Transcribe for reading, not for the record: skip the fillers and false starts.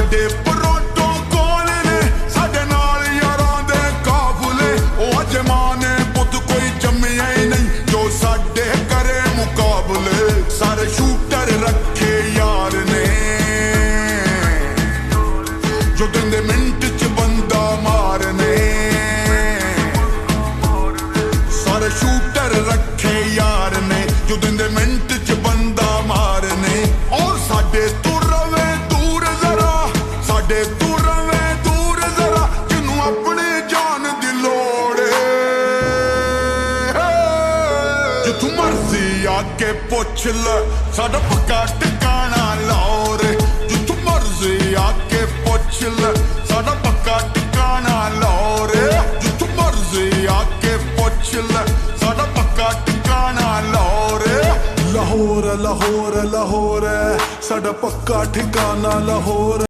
ਵੱਡੇ ਪਰੋਟੋ ਕੋਲ ਨੇ ਸਾਡੇ ਨਾਲ ਯਾਰਾਂ ਦੇ ਕਾਫਲੇ ਉਹ ਅਜਮਾਨੇ ਪੁੱਤ ਕੋਈ ਜੰਮਿਆ ਹੀ ਨਹੀਂ ਜੋ ਸਾਡੇ ਕਰੇ ਮੁਕਾਬਲੇ ਸਾਰੇ ਸ਼ੂਟਰ ਰੱਖੇ ਯਾਰ ਨੇ ਜੋ ਦਿੰਦੇ ਮਿੰਟ ਚ ਬੰਦਾ ਮਾਰਨੇ ਸਾਰੇ ਸ਼ੂਟਰ ਰੱਖੇ ਯਾਰ ਨੇ ਜੋ ਦਿੰਦੇ ਮਿੰਟ ਚ ਬੰਦਾ ਮਾਰਨੇ ਔਰ ਸਾਡੇ ਤੋਂ ਰਵੇ ਦੂਰ ਜ਼ਰਾ ਸਾਡੇ ਤੋਂ ਰਵੇ ਦੂਰ ਜ਼ਰਾ ਜਿਹਨੂੰ ਆਪਣੀ ਜਾਨ ਦੀ ਲੋੜ ਏ ਜਿੱਥੋਂ ਮਰਜ਼ੀ ਆ ਕੇ ਪੁੱਛ ਲੈ ਸਾਡਾ ਪੱਕਾ ਟਿਕਾਣਾ ਲਾਹੌਰ ਜਿੱਥੋਂ ਮਰਜ਼ੀ ਆ ਕੇ ਪੁੱਛ ਲੈ ਸਾਡਾ ਪੱਕਾ ਟਿਕਾਣਾ ਲਾਹੌਰ ਜਿੱਥੋਂ ਮਰਜ਼ੀ ਆ ਕੇ ਪੁੱਛ ਲੈ ਸਾਡਾ ਪੱਕਾ ਟਿਕਾਣਾ ਲਾਹੌਰ ਲਾਹੌਰ ਲਾਹੌਰ ਲਾਹੌਰ ਸਾਡਾ ਪੱਕਾ ਠਿਕਾਣਾ ਲਾਹੌਰ